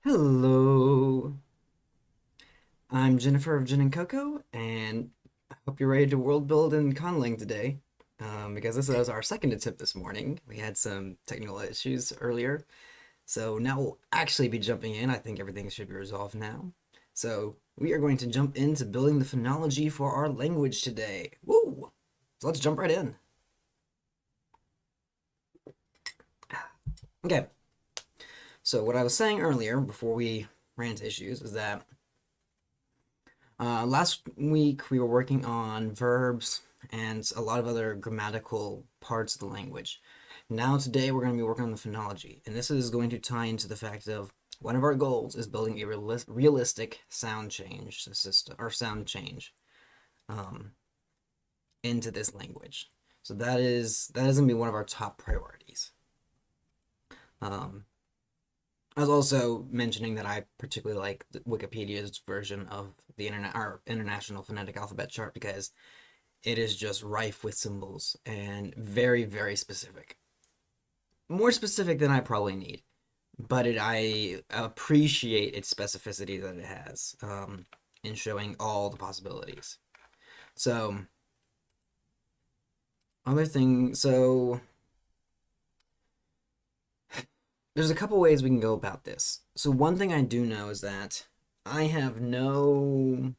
Hello, I'm Jennifer of Gin and Cocoa, and I hope you're ready to world build in Conlang today. Because this was our second attempt this morning. We had some technical issues earlier, so now we'll actually be jumping in. I think everything should be resolved now. So we are going to jump into building the phonology for our language today. Woo! So let's jump right in. Okay, so what I was saying earlier before we ran into issues is that last week we were working on verbs and a lot of other grammatical parts of the language. Now today we're going to be working on the phonology, and this is going to tie into the fact of one of our goals is building a realistic sound change system or sound change um, into this language. So that is going to be one of our top priorities. I was also mentioning that I particularly like Wikipedia's version of the International Phonetic Alphabet Chart because it is just rife with symbols and very, very specific. More specific than I probably need, but I appreciate its specificity that it has in showing all the possibilities. So, other thing, so there's a couple ways we can go about this. So one thing I do know is that I have no.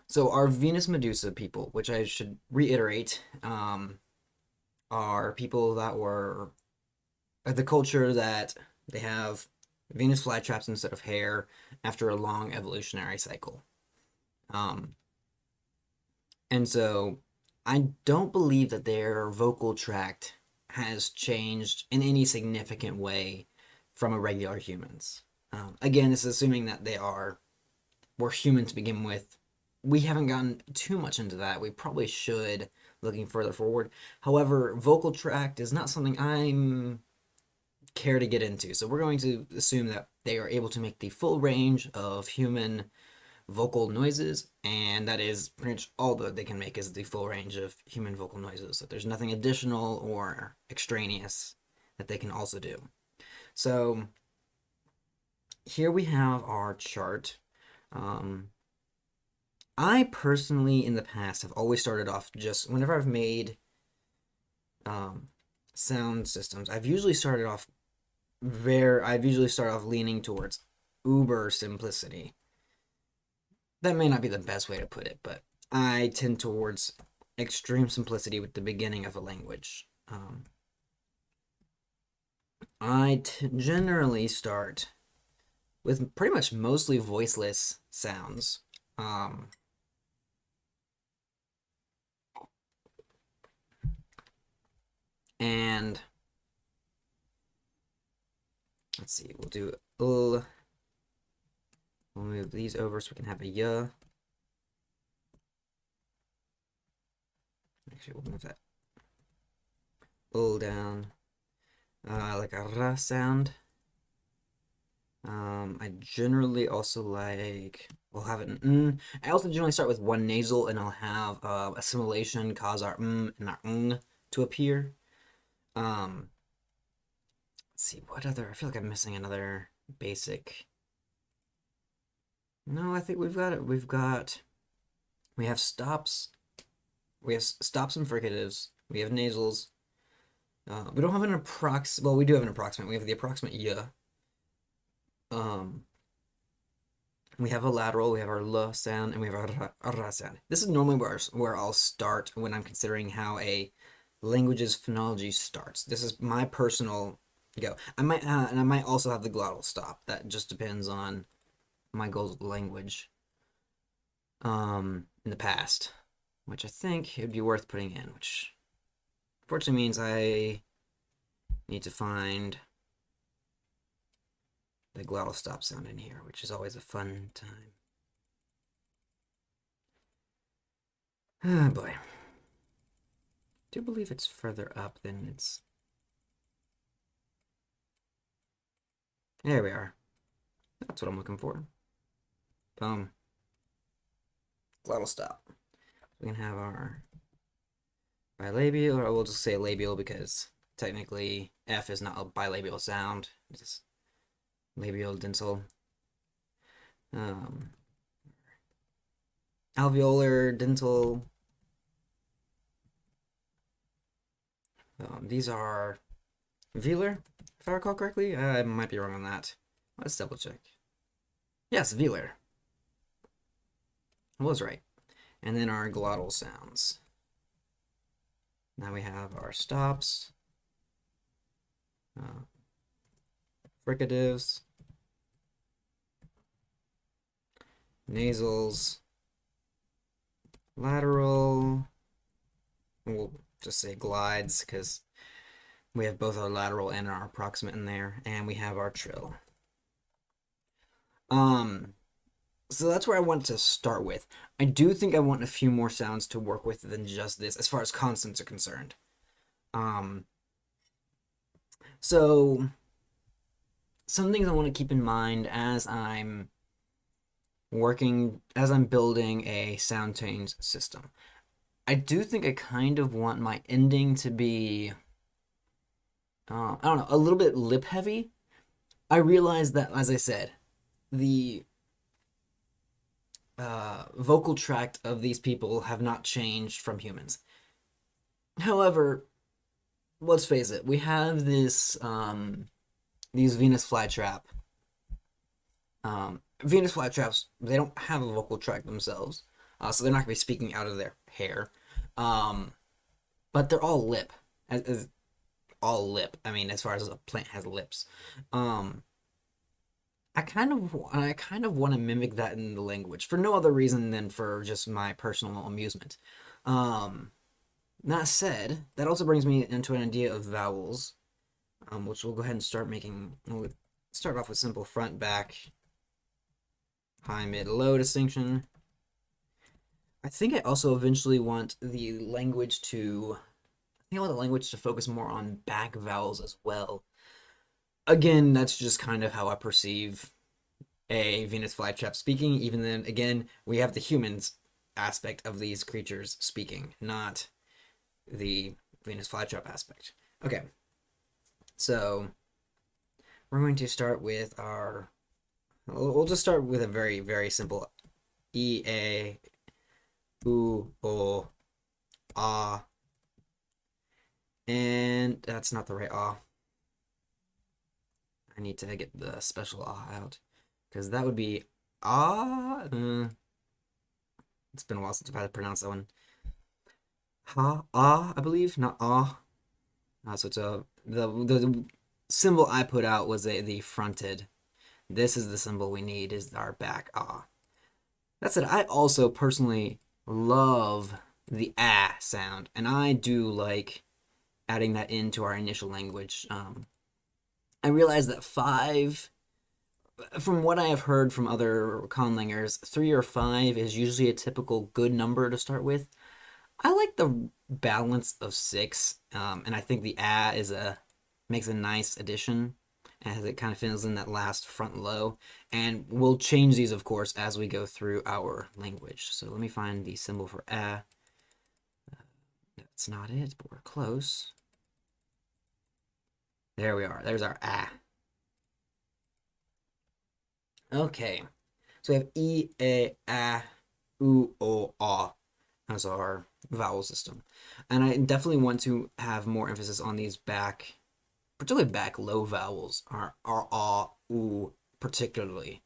So our Venus Medusa people, which I should reiterate, are people that were the culture that they have Venus flytraps instead of hair after a long evolutionary cycle. Um, and so I don't believe that their vocal tract has changed in any significant way from a regular humans. Again, this is assuming that were human to begin with. We haven't gotten too much into that. We probably should, looking further forward. However, vocal tract is not something I'm care to get into. So we're going to assume that they are able to make the full range of human vocal noises, and that is pretty much all that they can make is the full range of human vocal noises. So there's nothing additional or extraneous that they can also do. So here we have our chart. I personally, in the past, have always started off just whenever I've made sound systems, I've usually started off leaning towards uber simplicity. That may not be the best way to put it, but I tend towards extreme simplicity with the beginning of a language. I generally start with pretty much mostly voiceless sounds. And let's see, we'll do we'll move these over so we can have a y. Actually, we'll move that down, like a r sound. I generally also like, we'll have it in I also generally start with one nasal, and I'll have assimilation cause our and our to appear. Let's see, what other, I feel like I'm missing another basic. No, I think we've got it. We have stops. We have stops and fricatives. We have nasals. We don't have an well, we do have an approximate. We have the approximate y. We have a lateral, we have our l sound, and we have our r sound. This is normally where I'll start when I'm considering how a language's phonology starts. This is my personal go. And I might also have the glottal stop. That just depends on my goals with the language. In the past, which I think it would be worth putting in, which unfortunately means I need to find the glottal stop sound in here, which is always a fun time. Oh boy. I do believe it's further up than it's. There we are. That's what I'm looking for. Boom. Glottal stop. We can have our bilabial, or we'll just say labial because technically F is not a bilabial sound. It's labial dental, um, alveolar dental. These are velar, if I recall correctly. I might be wrong on that. Let's double check. Yes, velar. I was right. And then our glottal sounds. Now we have our stops, fricatives, nasals, lateral. We'll just say glides because we have both our lateral and our approximate in there, and we have our trill. So that's where I want to start with. I do think I want a few more sounds to work with than just this, as far as consonants are concerned. So some things I want to keep in mind as I'm building a sound change system. I do think I kind of want my ending to be, I don't know, a little bit lip heavy. I realize that, as I said, the vocal tract of these people have not changed from humans. However, let's face it, we have these Venus flytrap. Venus flytraps, they don't have a vocal tract themselves, so they're not gonna be speaking out of their hair. But they're all lip, as all lip. I mean, as far as a plant has lips. I kind of want to mimic that in the language for no other reason than for just my personal amusement. That said, that also brings me into an idea of vowels, which we'll go ahead and start making. We'll start off with simple front, back, high, mid, low distinction. I think I also eventually want the language to. I think I want the language to focus more on back vowels as well. Again, that's just kind of how I perceive a Venus flytrap speaking. Even then, again, we have the humans aspect of these creatures speaking, not the Venus flytrap aspect. Okay, so we're going to start with our. We'll just start with a very, very simple E, A, U, O, Ah. And that's not the right ah. I need to get the special ah out. Because that would be ah. It's been a while since I've had to pronounce that one. Ha, ah, I believe, not ah. So it's the symbol I put out was the fronted. This is the symbol we need, is our back ah. That said, I also personally love the ah sound, and I do like adding that into our initial language. I realize that 5, from what I have heard from other conlangers, 3 or 5 is usually a typical good number to start with. I like the balance of 6, and I think the makes a nice addition as it kind of fills in that last front low. And we'll change these, of course, as we go through our language. So let me find the symbol for ah. That's not it, but we're close. There we are. There's our ah. Okay. So we have E, A, A, U, O, A as our vowel system. And I definitely want to have more emphasis on these back, particularly back low vowels, our A, U, particularly.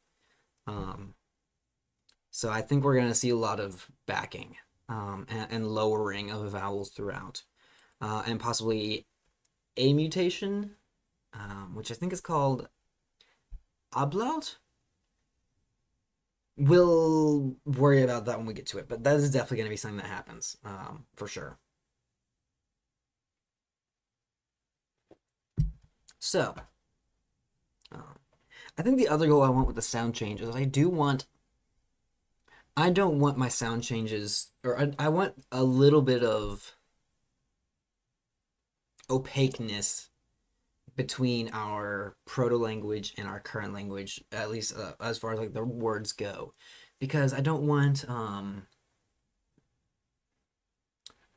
So I think we're going to see a lot of backing and lowering of vowels throughout. And possibly a mutation, which I think is called ablaut. We'll worry about that when we get to it, but that is definitely going to be something that happens, for sure. So, I think the other goal I want with the sound change is I don't want my sound changes, or I want a little bit of opaqueness between our proto language and our current language, at least as far as like the words go, because I don't want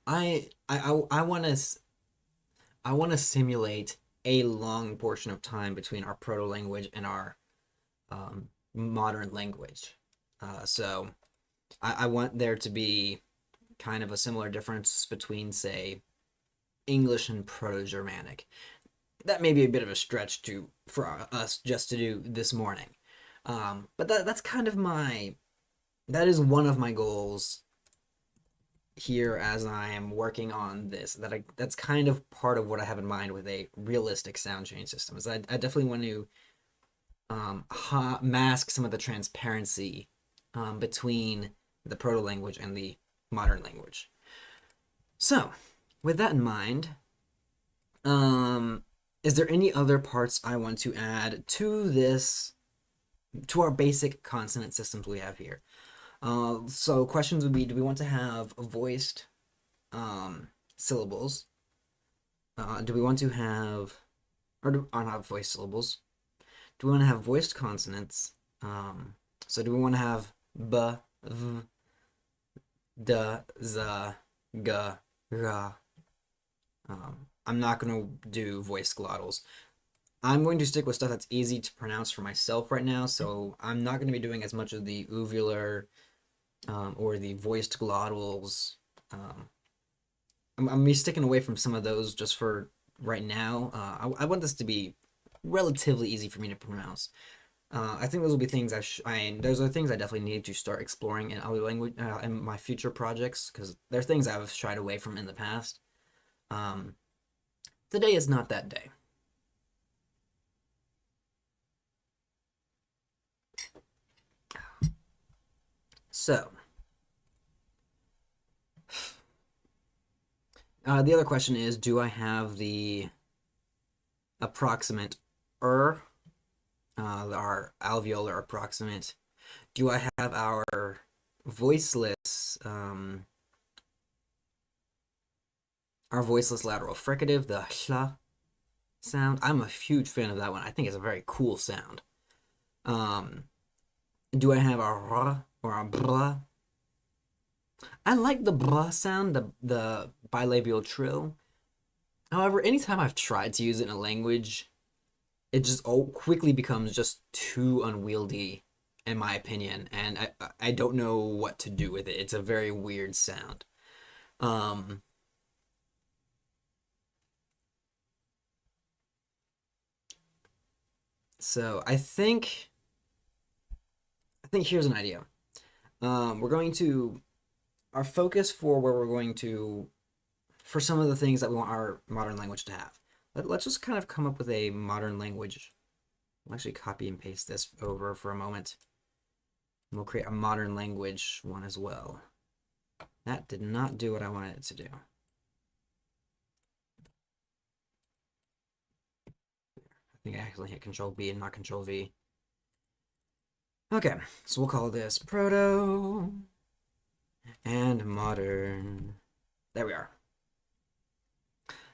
I want to simulate a long portion of time between our proto language and our modern language. So I want there to be kind of a similar difference between, say, English and Proto-Germanic. That may be a bit of a stretch for us just to do this morning. But that's kind of that is one of my goals here as I am working on this. That's kind of part of what I have in mind with a realistic sound change system. Is I definitely want to mask some of the transparency between the proto language and the modern language. So, with that in mind, is there any other parts I want to add to our basic consonant systems we have here? So questions would be: do we want to have voiced syllables? Do we want to have, or not voiced syllables? Do we want to have voiced consonants? So do we want to have b, v, d, z, g, r? I'm not going to do voiced glottals. I'm going to stick with stuff that's easy to pronounce for myself right now, so I'm not going to be doing as much of the uvular or the voiced glottals. I'm going to be sticking away from some of those just for right now. I want this to be relatively easy for me to pronounce. I think those will be things those are things I definitely need to start exploring in other language in my future projects, because there's things I've shied away from in the past. Today is not that day. So, the other question is, do I have the approximant our alveolar approximant? Do I have our voiceless lateral fricative, the hl sound? I'm a huge fan of that one. I think it's a very cool sound. Do I have our r or our br? I like the br sound, the bilabial trill. However, anytime I've tried to use it in a language, it just quickly becomes just too unwieldy, in my opinion, and I don't know what to do with it. It's a very weird sound. So I think here's an idea. We're going to our focus for where we're going to for some of the things that we want our modern language to have. Let's just kind of come up with a modern language. I'll actually copy and paste this over for a moment. And we'll create a modern language one as well. That did not do what I wanted it to do. I think I actually hit Control B and not Control V. Okay, so we'll call this Proto and Modern. There we are.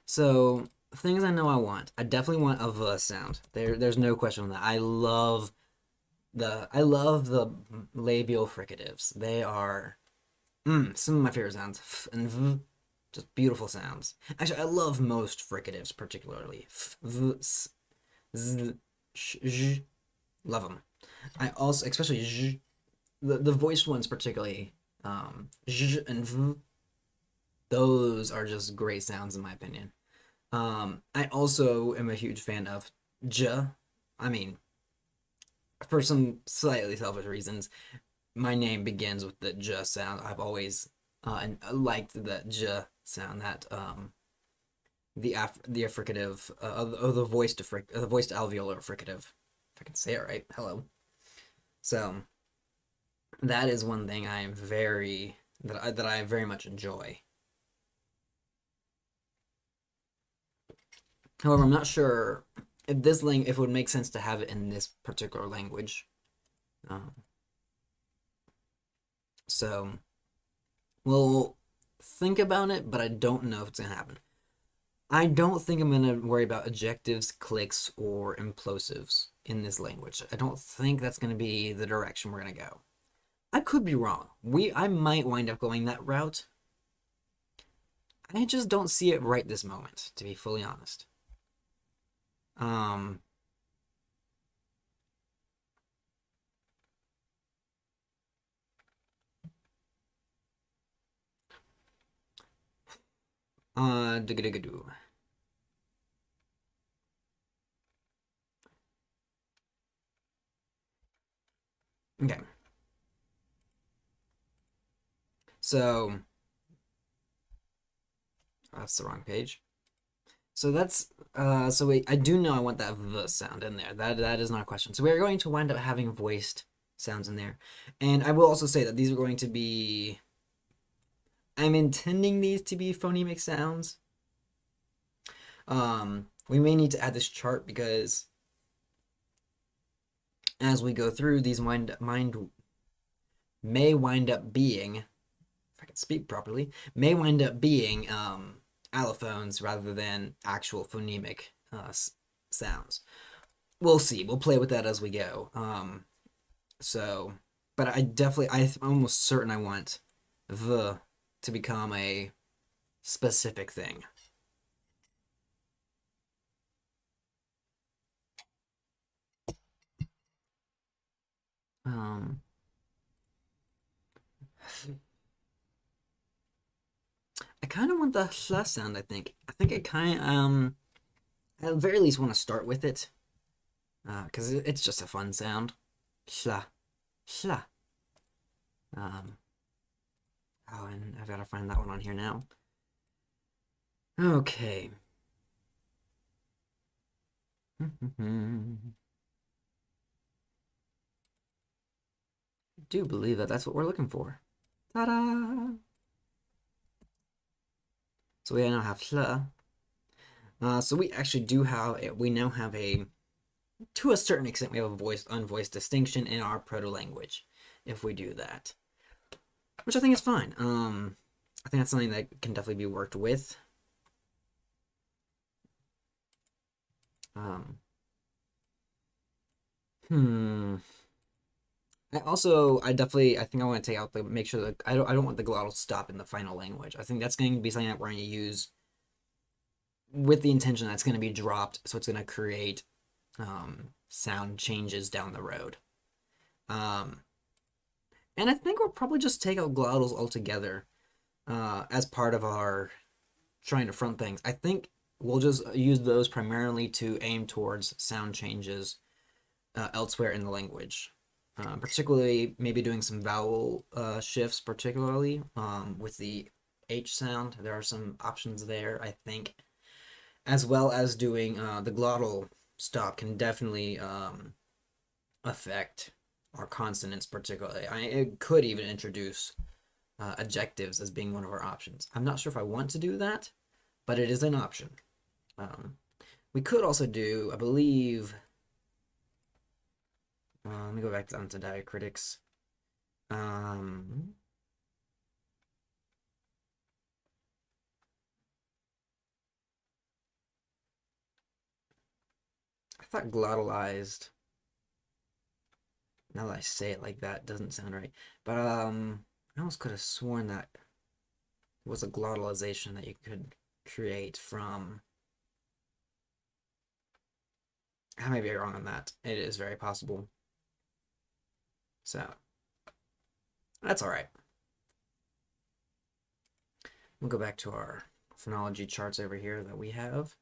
So, things I know I want. I definitely want a V sound. There's no question on that. I love the labial fricatives. They are some of my favorite sounds. F and V, just beautiful sounds. Actually, I love most fricatives, particularly f, v, s, z, sh, zh. Love them. I also, especially zh, the voiced ones particularly, zh and v. Those are just great sounds in my opinion. I also am a huge fan of j. I mean, for some slightly selfish reasons, my name begins with the j sound. I've always liked the j sound, that the affricative the voiced alveolar fricative, if I can say it right. Hello. So that is one thing I am that I very much enjoy. However, I'm not sure if if it would make sense to have it in this particular language. So we'll think about it, but I don't know if it's gonna happen. I don't think I'm gonna worry about ejectives, clicks, or implosives in this language. I don't think that's gonna be the direction we're gonna go. I could be wrong. I might wind up going that route. I just don't see it right this moment, to be fully honest. Digga-digga-doo. Okay. So that's the wrong page. So that's so wait, I do know I want that V sound in there. That is not a question. So we're going to wind up having voiced sounds in there. And I will also say that these are going to be, I'm intending these to be phonemic sounds. We may need to add this chart because as we go through, these may wind up being, if I can speak properly, may wind up being allophones rather than actual phonemic sounds. We'll see. We'll play with that as we go. So, but I'm almost certain I want the to become a specific thing. Um, I kind of want the sh sound. I think I kind at the very least want to start with it, because it's just a fun sound. Shla, shla. Um, oh, and I've got to find that one on here now. Okay. Do believe that that's what we're looking for. Ta-da! So we now have shla. So we actually do have, we now have to a certain extent, we have a voiced, unvoiced distinction in our proto-language, if we do that. Which I think is fine. I think that's something that can definitely be worked with. I think I want to take out make sure that I don't want the glottal stop in the final language. I think that's going to be something that we're going to use with the intention that it's going to be dropped, so it's going to create sound changes down the road. And I think we'll probably just take out glottals altogether as part of our trying to front things. I think we'll just use those primarily to aim towards sound changes elsewhere in the language. Particularly maybe doing some vowel shifts, particularly with the H sound. There are some options there, I think, as well as doing the glottal stop can definitely affect our consonants, particularly. It could even introduce adjectives as being one of our options. I'm not sure if I want to do that, but it is an option. We could also do, I believe, let me go back onto diacritics. I thought glottalized. Now that I say it like that, doesn't sound right. But I almost could have sworn that it was a glottalization that you could create from. I may be wrong on that. It is very possible. So that's all right. We'll go back to our phonology charts over here that we have.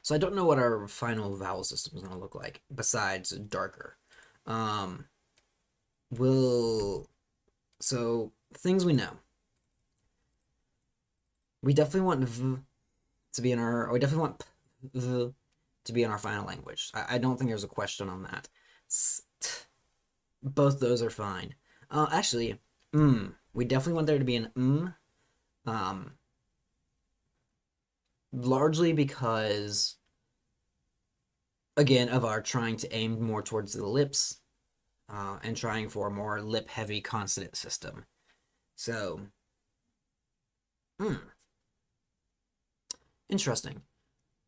So I don't know what our final vowel system is going to look like besides darker. So things we know. We definitely want v to be in our, we definitely want v to be in our final language. I don't think there's a question on that. Both those are fine. Actually, we definitely want there to be an largely because, again, of our trying to aim more towards the lips and trying for a more lip-heavy consonant system. So, interesting.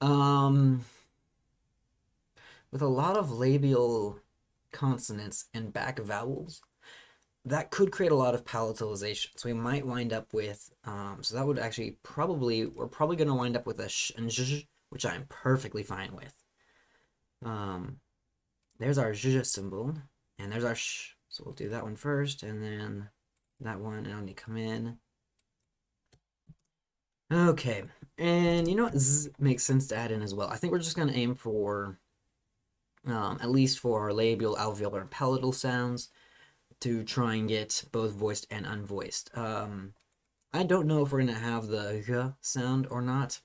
With a lot of labial consonants and back vowels, that could create a lot of palatalization. So we might wind up with, so that would actually we're probably going to wind up with a sh and zh, which I'm perfectly fine with. there's our zh symbol, and there's our sh. So we'll do that one first, and then that one, and I'll need to come in. Okay, and you know what? Z makes sense to add in as well. I think we're just going to aim for, at least for our labial, alveolar, and palatal sounds, to try and get both voiced and unvoiced. I don't know if we're going to have the g sound or not.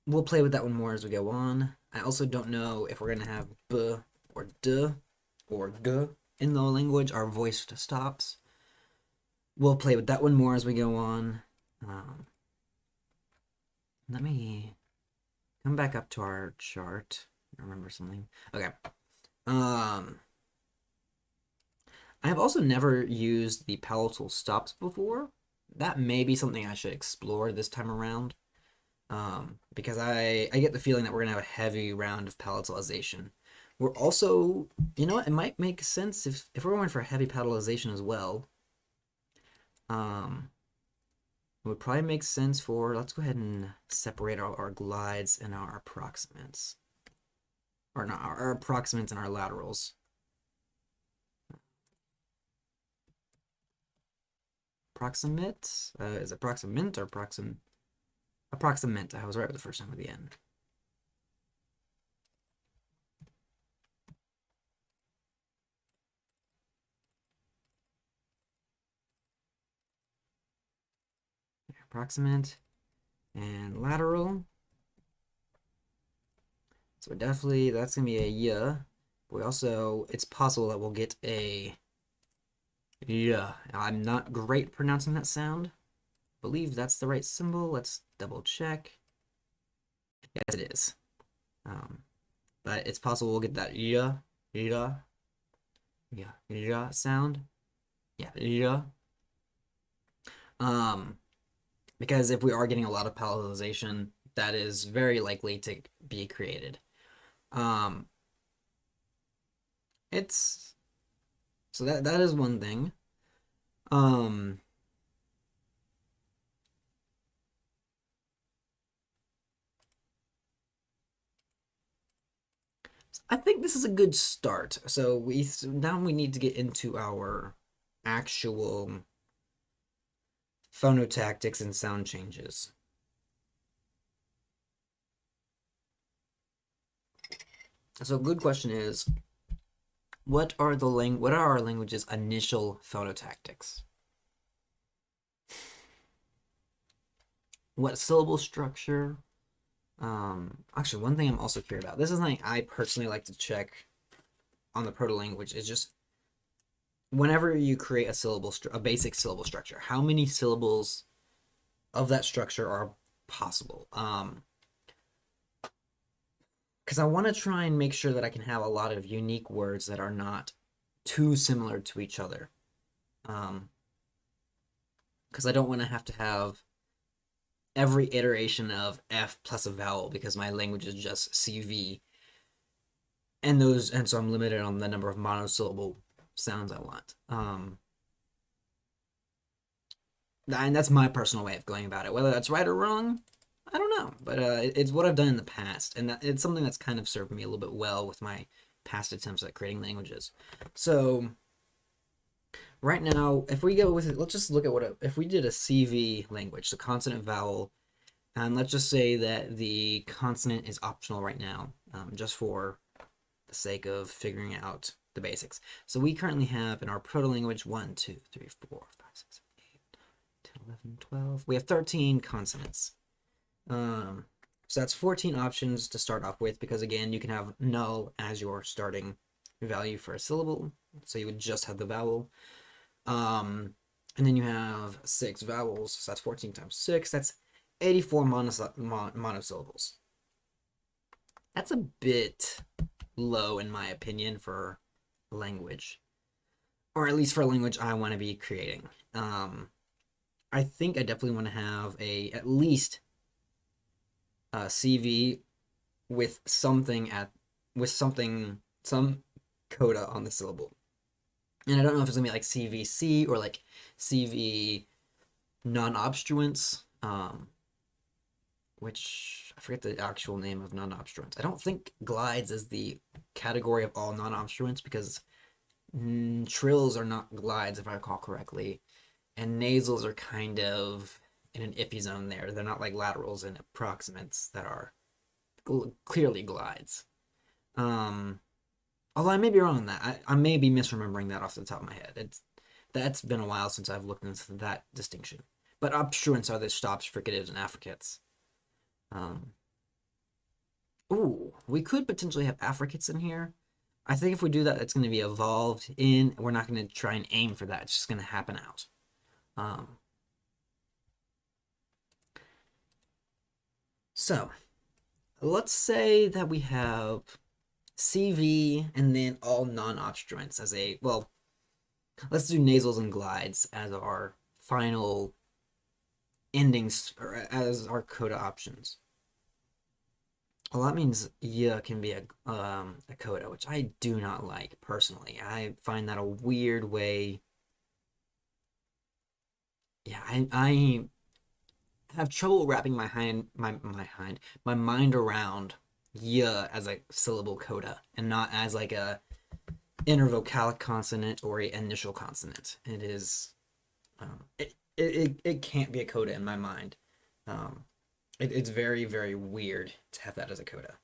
We'll play with that one more as we go on. I also don't know if we're going to have b or d or g in the language, our voiced stops. We'll play with that one more as we go on. Let me come back up to our chart. I remember something. Okay. I have also never used the palatal stops before. That may be something I should explore this time around. Because I get the feeling that we're going to have a heavy round of palatalization. We're also, you know what, it might make sense if we're going for heavy palatalization as well. It would probably make sense for, let's go ahead and separate our glides and our approximants. Or not, our approximants and our laterals. Approximate? Is it approximant or approximant? I was right with the first time with the end. Approximant and lateral. So definitely that's gonna be a yeah. We also, it's possible that we'll get a yeah. I'm not great pronouncing that sound. I believe that's the right symbol. Let's double check. Yes, it is. But it's possible we'll get that yeah, yeah, yeah, yeah sound. Yeah, yeah. Because if we are getting a lot of palatalization, that is very likely to be created. It's so that is one thing. I think this is a good start. So now we need to get into our actual phonotactics and sound changes. So a good question is, what are our language's initial phonotactics? What syllable structure? Actually, one thing I'm also curious about. This is something I personally like to check on the proto-language. Is just whenever you create a basic syllable structure, how many syllables of that structure are possible? Because I want to try and make sure that I can have a lot of unique words that are not too similar to each other. Because I don't want to have every iteration of F plus a vowel because my language is just CV. And so I'm limited on the number of monosyllable sounds I want. And that's my personal way of going about it. Whether that's right or wrong, I don't know. But it's what I've done in the past, and it's something that's kind of served me a little bit well with my past attempts at creating languages. So right now, if we go with it, let's just look at if we did a CV language, so consonant vowel, and let's just say that the consonant is optional right now, just for the sake of figuring out the basics. So we currently have in our proto-language 1, 2, 3, 4, 5, 6, 7, 8, 10, 11, 12. We have 13 consonants. So that's 14 options to start off with, because again, you can have null as your starting value for a syllable. So you would just have the vowel. And then you have 6 vowels. So that's 14 times 6. That's 84 monosyllables. That's a bit low, in my opinion, for language. Or at least for a language I want to be creating. I think I definitely want to have at least CV with some coda on the syllable. And I don't know if it's gonna be like CVC or like CV non-obstruents, which I forget the actual name of non-obstruents. I don't think glides is the category of all non-obstruents because trills are not glides, if I recall correctly, and nasals are kind of in an iffy zone there. They're not like laterals and approximants that are clearly glides. Although I may be wrong on that. I may be misremembering that off the top of my head. That's been a while since I've looked into that distinction. But obstruents are the stops, fricatives, and affricates. Ooh, we could potentially have affricates in here. I think if we do that, it's going to be evolved in. We're not going to try and aim for that. It's just going to happen out. So, let's say that we have CV and then all non-obstruents as a, well, let's do nasals and glides as our final endings, or as our coda options. Well, that means yeah can be a coda, which I do not like personally. I find that a weird way. Yeah, I have trouble wrapping my mind around yeah as a syllable coda and not as like a intervocalic consonant or a initial consonant. It is it can't be a coda in my mind. It's very, very weird to have that as a coda.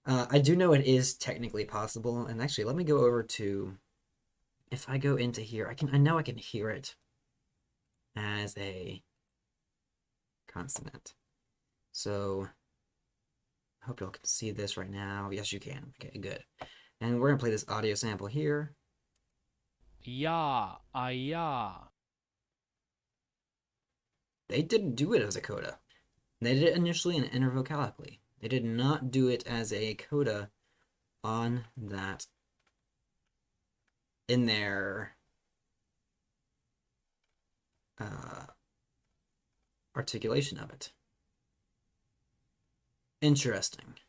I do know it is technically possible, and actually, let me go over to. If I go into here, I know I can hear it as a consonant. So, I hope y'all can see this right now. Yes, you can. Okay, good. And we're gonna play this audio sample here. Yeah, yeah. They didn't do it as a coda. They did it initially and intervocalically. They did not do it as a coda on that in their articulation of it. Interesting.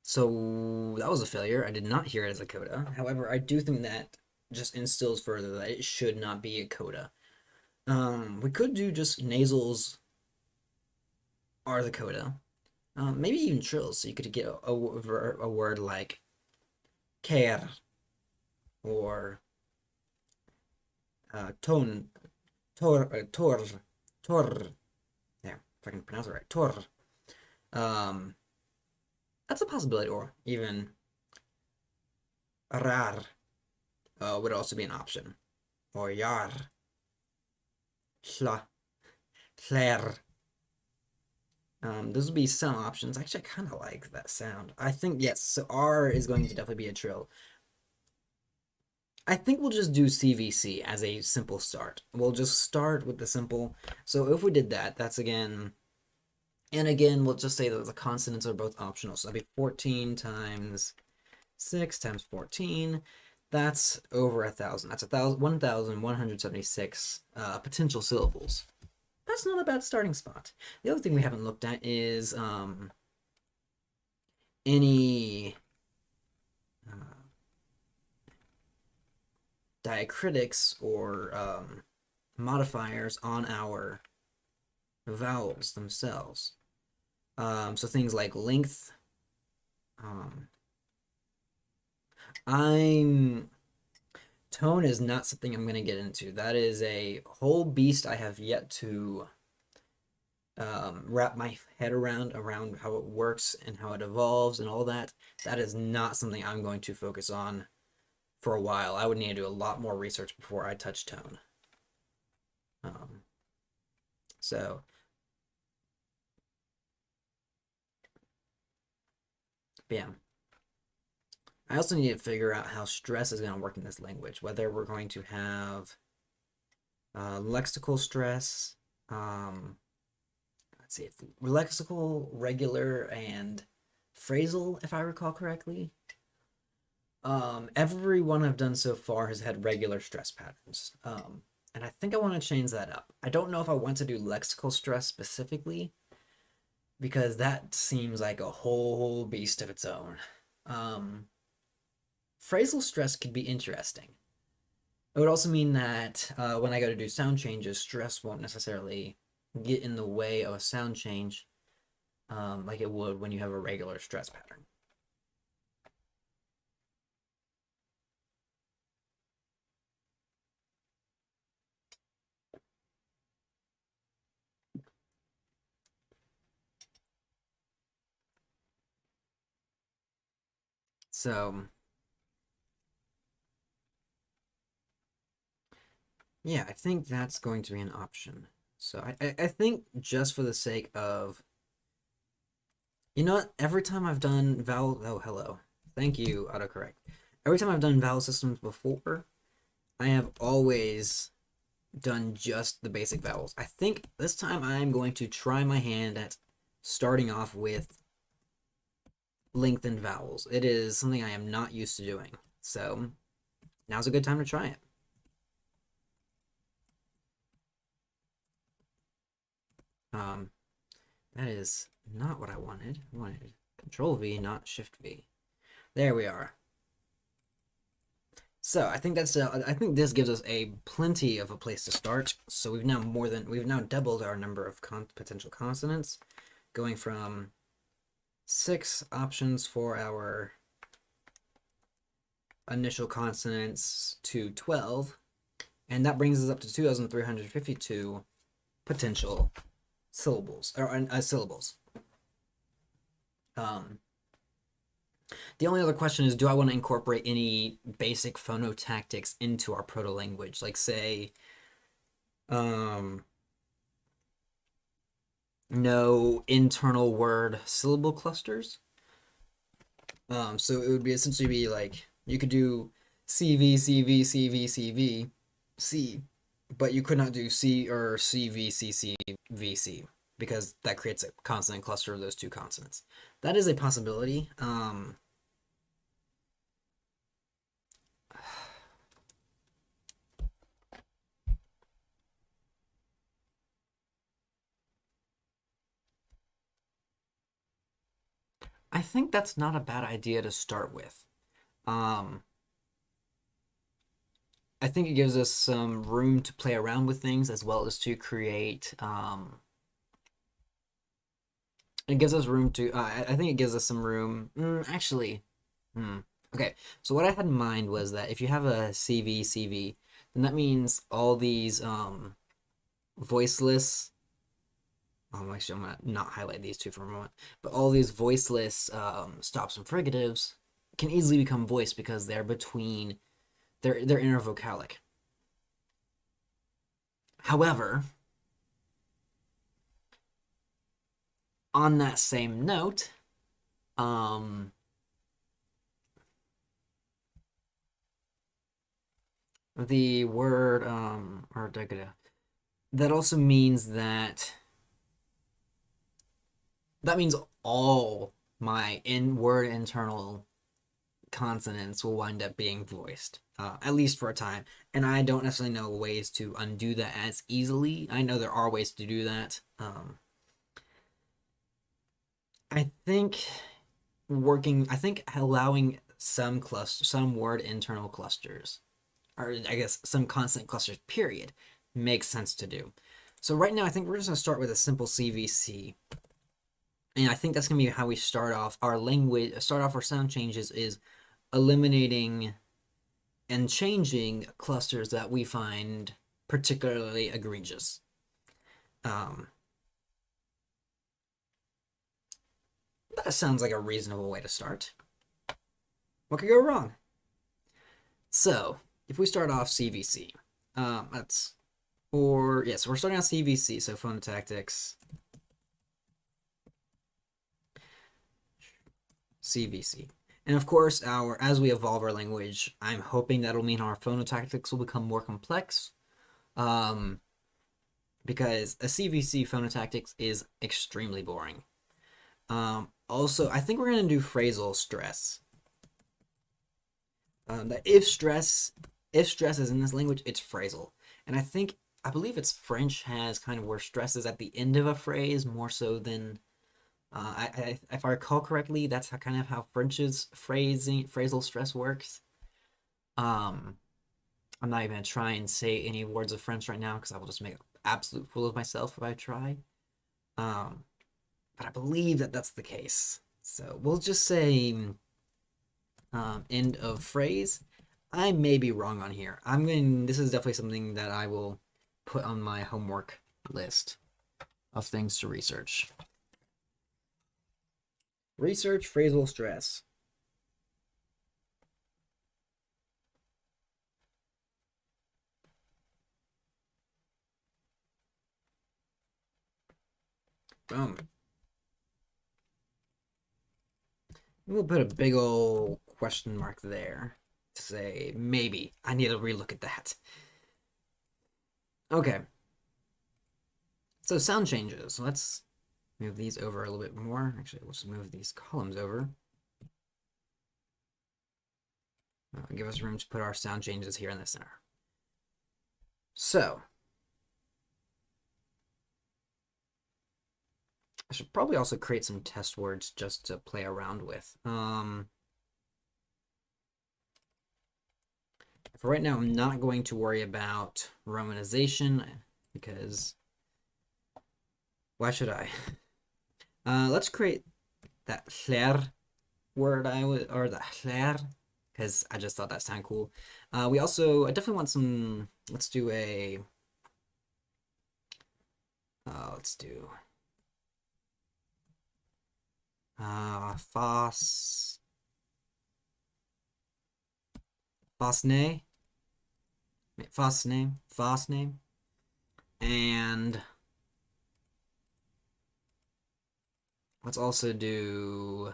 So that was a failure. I did not hear it as a coda. However, I do think that just instills further that it should not be a coda. We could do just nasals are the coda. Maybe even trills, so you could get a word like care or tone, tor, there, if I can pronounce it right, tor. That's a possibility, or even rar would also be an option, or yar, hla, hler. Those would be some options. Actually, I kind of like that sound. I think, yes, so R is going to definitely be a trill. I think we'll just do CVC as a simple start. We'll just start with the simple. So if we did that, that's again, and again, we'll just say that the consonants are both optional. So that'd be 14 times 6 times 14. That's over 1,000. That's 1,176 potential syllables. That's not a bad starting spot. The other thing we haven't looked at is any diacritics or modifiers on our vowels themselves. So things like length. Tone is not something I'm going to get into. That is a whole beast I have yet to wrap my head around how it works and how it evolves and all that. That is not something I'm going to focus on for a while. I would need to do a lot more research before I touch tone. So yeah. I also need to figure out how stress is going to work in this language, whether we're going to have lexical stress, let's see, it's lexical, regular, and phrasal, if I recall correctly. Every one I've done so far has had regular stress patterns, and I think I want to change that up. I don't know if I want to do lexical stress specifically, because that seems like a whole beast of its own. Phrasal stress could be interesting. It would also mean that when I go to do sound changes, stress won't necessarily get in the way of a sound change like it would when you have a regular stress pattern. So, yeah, I think that's going to be an option. So I think just for the sake of, you know what? Every time I've done vowel, oh, hello. Thank you, autocorrect. Every time I've done vowel systems before, I have always done just the basic vowels. I think this time I'm going to try my hand at starting off with lengthened vowels. It is something I am not used to doing. So now's a good time to try it. Um, that is not what I wanted. I wanted Control V, not Shift V. There we are. So I think I think this gives us a plenty of a place to start. So we've now doubled our number of potential consonants, going from 6 options for our initial consonants to 12, and that brings us up to 2,352 potential syllables or syllables. Um, the only other question is, do I want to incorporate any basic phonotactics into our proto language, like say, um, no internal word syllable clusters? So it would be essentially be like you could do CV, CV, CV, CV, C, but you could not do C or CV, CC, VC because that creates a consonant cluster of those two consonants. That is a possibility. I think that's not a bad idea to start with. Um, I think it gives us some room to play around with things as well as to create. It gives us room to. I think it gives us some room. Actually, okay. So what I had in mind was that if you have a CV, then that means all these voiceless. Actually, I'm gonna not highlight these two for a moment. But all these voiceless stops and fricatives can easily become voiced because they're between their inner vocalic. However, on that same note, um, the word or that also means that means all my in word internal consonants will wind up being voiced, at least for a time. And I don't necessarily know ways to undo that as easily. I know there are ways to do that. I think allowing some word internal clusters, or I guess some consonant clusters, period, makes sense to do. So right now, I think we're just gonna start with a simple CVC. And I think that's gonna be how we start off our language, start off our sound changes is eliminating and changing clusters that we find particularly egregious. Um, that sounds like a reasonable way to start. What could go wrong? So, if we start off CVC, that's, or yes, we're starting off CVC, so phonotactics, CVC. And of course, as we evolve our language, I'm hoping that'll mean our phonotactics will become more complex. Because a CVC phonotactics is extremely boring. Also, I think we're gonna do phrasal stress. That if stress is in this language, it's phrasal, and I believe it's French has kind of where stress is at the end of a phrase more so than if I recall correctly, that's kind of how French's phrasal stress works. Um, I'm not even gonna try and say any words of French right now because I will just make an absolute fool of myself if I try. Um, but I believe that that's the case. So we'll just say end of phrase. I may be wrong on here. I'm going. This is definitely something that I will put on my homework list of things to research. Research phrasal stress. Boom. We'll put a big old question mark there to say maybe. I need to relook at that. Okay. So sound changes. Let's move these over a little bit more. Actually, we'll just move these columns over. Give us room to put our sound changes here in the center. So, I should probably also create some test words just to play around with. For right now, I'm not going to worry about romanization because why should I? Let's create that ller word or the ller because I just thought that sounded cool. I definitely want some. Let's do a. Let's do. Fos. Fosne. Fosname. And let's also do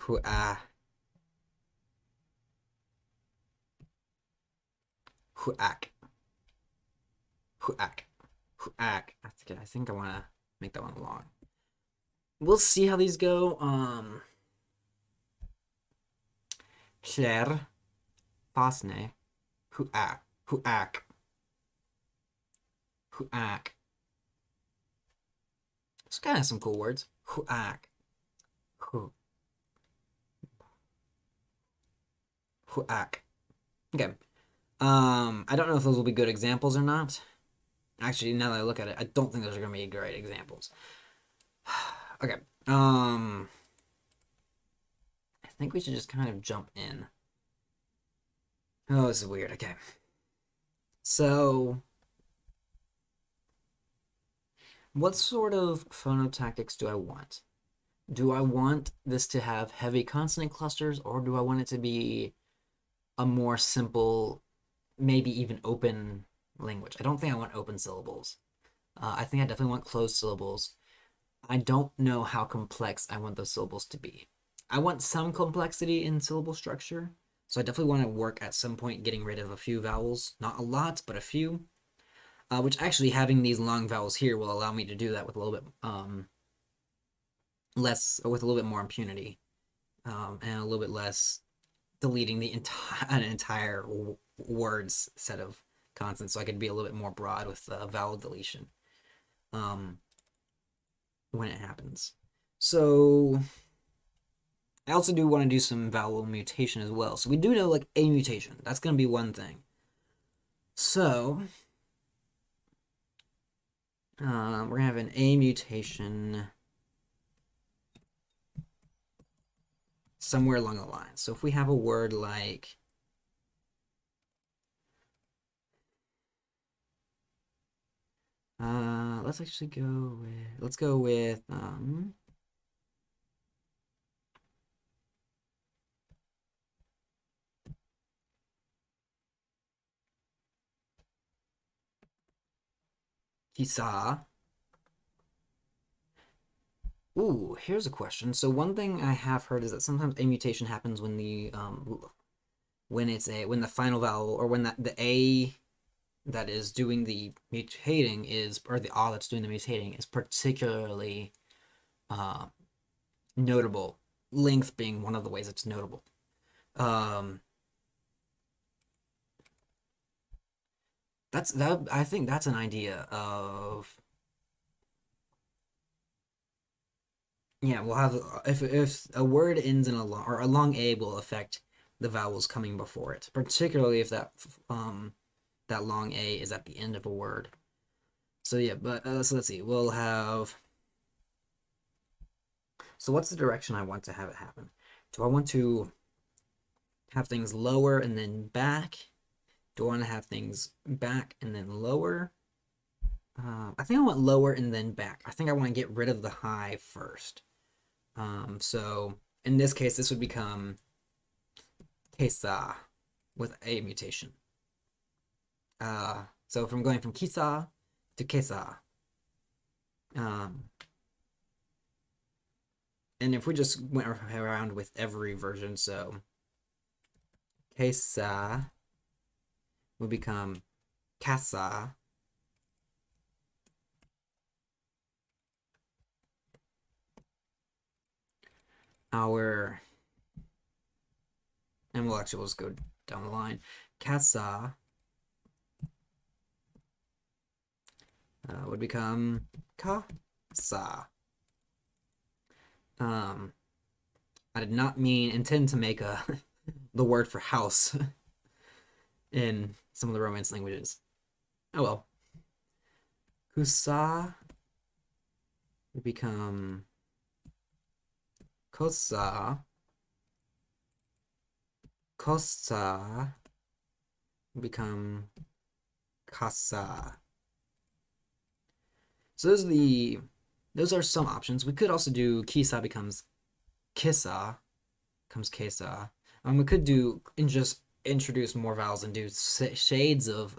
Huak. Huak. Huak. Huak. I think I want to make that one long. We'll see how these go. Ller. Fasne. Huak. Huak. Huak. It's kind of some cool words. Huak. Hu. Huak. Okay. I don't know if those will be good examples or not. Actually, now that I look at it, I don't think those are going to be great examples. Okay. I think we should just kind of jump in. Oh, this is weird. Okay. So, what sort of phonotactics do I want? Do I want this to have heavy consonant clusters, or do I want it to be a more simple, maybe even open language? I don't think I want open syllables. I think I definitely want closed syllables. I don't know how complex I want those syllables to be. I want some complexity in syllable structure, so I definitely want to work at some point getting rid of a few vowels. Not a lot, but a few. Which actually having these long vowels here will allow me to do that with a little bit less, with a little bit more impunity, and a little bit less deleting the entire words set of consonants, so I could be a little bit more broad with vowel deletion when it happens. So I also do want to do some vowel mutation as well. So we do know like a mutation. That's going to be one thing. So we're going to have an A mutation somewhere along the line. So if we have a word like let's actually go with Kisa. Ooh, here's a question. So one thing I have heard is that sometimes a mutation happens when the when the final vowel or when the A that is doing the mutating is, or the ah that's doing the mutating is particularly notable. Length being one of the ways it's notable. That's that. I think that's an idea of, yeah. We'll have, if a word ends in a long, or a long a will affect the vowels coming before it, particularly if that long a is at the end of a word. So yeah, but so let's see. We'll have. So what's the direction I want to have it happen? Do I want to have things lower and then back? Do I want to have things back and then lower? I think I want lower and then back. I think I want to get rid of the high first. So in this case, this would become kesa with a mutation. So from going from kisa to kesa. And if we just went around with every version, so kesa would become kasa. And we'll just go down the line. Kasa would become kasa. I did not intend to make the word for house in some of the Romance languages. Oh well. Kusa would become kosa. Kosa would become kasa. So those are some options. We could also do kisa becomes kissa, becomes kesa. We could do and just introduce more vowels and do shades of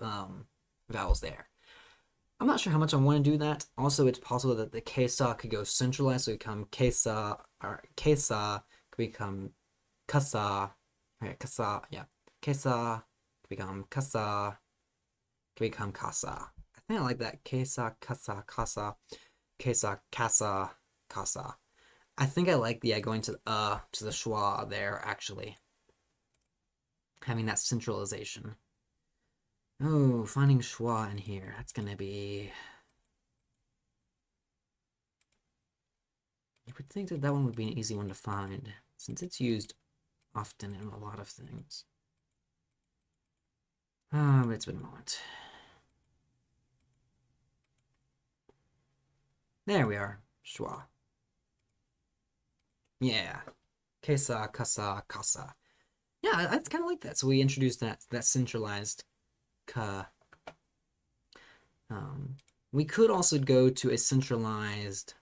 vowels there. I'm not sure how much I want to do that. Also, it's possible that the kesa could go centralized, so become kesa, or kesa could become kasa, right? Kasa, yeah. Kesa could become kasa, could become kasa. I think I like that. Kesa, kasa, kasa, kesa, kasa, kasa. I think I like the going to the schwa there, actually. Having that centralization. Oh, finding schwa in here. That's gonna be. You would think that one would be an easy one to find, since it's used often in a lot of things. But it's been a moment. There we are. Schwa. Yeah. Kesa, kasa, kasa. Yeah, I kind of like that. So we introduced that centralized ka. We could also go to a centralized.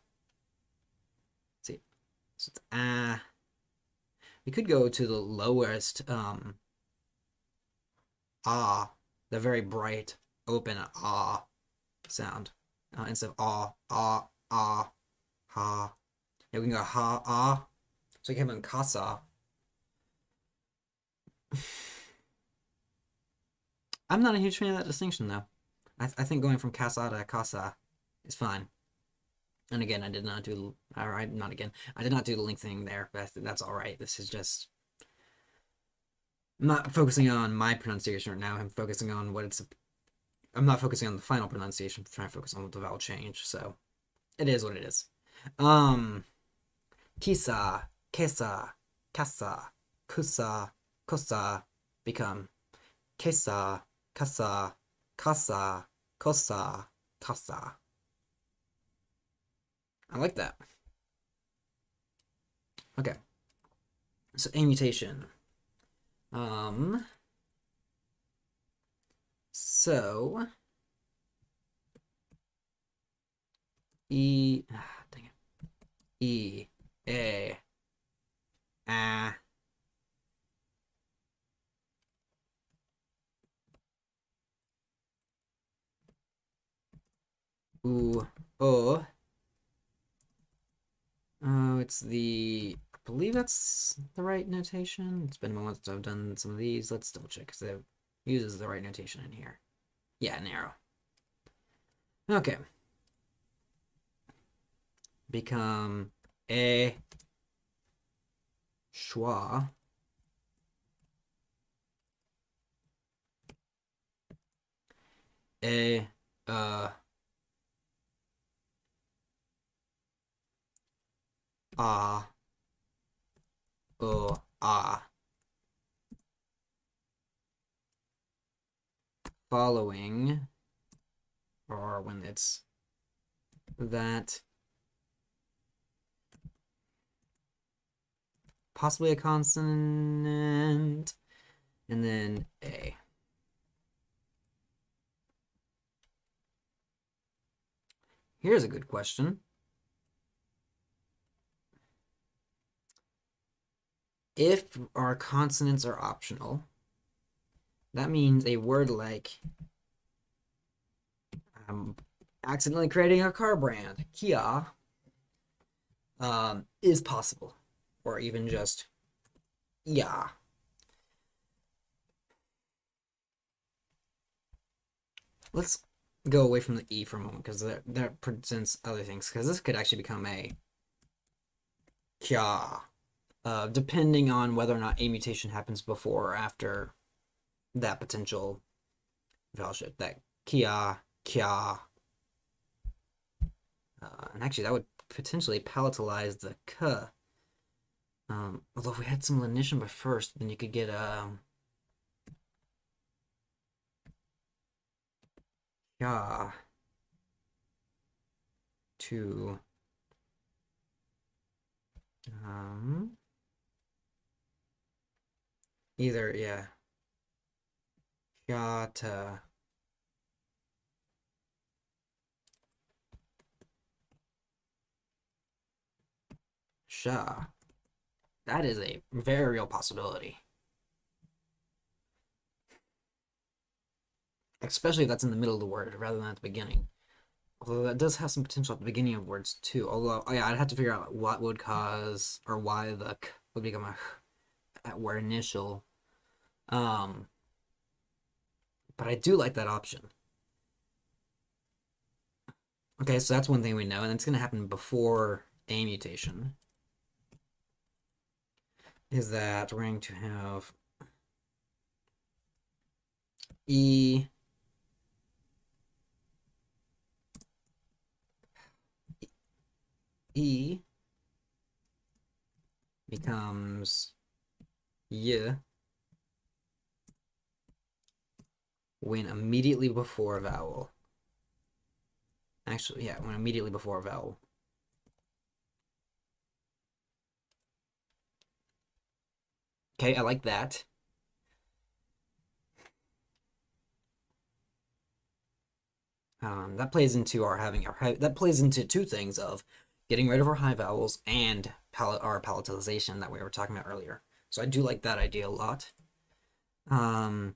Let's see. So it's we could go to the lowest the very bright open sound instead of ha. Yeah, we can go ha. So we can have in kasa. I'm not a huge fan of that distinction though. I think going from kasa to kasa is fine. And again, I did not do the lengthening there, but that's all right. This is just, I'm not focusing on my pronunciation right now. I'm focusing on I'm not focusing on the final pronunciation. I'm trying to focus on the vowel change. So it is what it is. Kisa, kesa, kasa, kusa, kosa become kesa, kasa, kasa, kosa, kasa. I like that. Okay. So a mutation. So dang it. E, A, U, O. Oh, it's I believe that's the right notation. It's been a moment since I've done some of these. Let's double check because it uses the right notation in here. Yeah, narrow. Okay. Become a schwa. A ah ah following, or when it's that, possibly a consonant, and then a. Here's a good question. If our consonants are optional, that means a word like, I'm accidentally creating a car brand, Kia, is possible, or even just yeah. Let's go away from the E for a moment because that presents other things. Because this could actually become a Kia, depending on whether or not a mutation happens before or after that potential vowel shift. That Kia, Kia, and actually that would potentially palatalize the K. Although if we had some lenition by first, then you could get Kia to either, yeah, Kia to Sha. That is a very real possibility. Especially if that's in the middle of the word rather than at the beginning. Although that does have some potential at the beginning of words too. Although, oh yeah, I'd have to figure out what would cause, or why the k would become a at where initial. Um, but I do like that option. Okay, so that's one thing we know, and it's going to happen before a mutation. Is that we're going to have E E becomes Y when immediately before a vowel. Actually, yeah, when immediately before a vowel. Okay, I like that. That plays into our having our that plays into two things of getting rid of our high vowels and our palatalization that we were talking about earlier. So I do like that idea a lot. And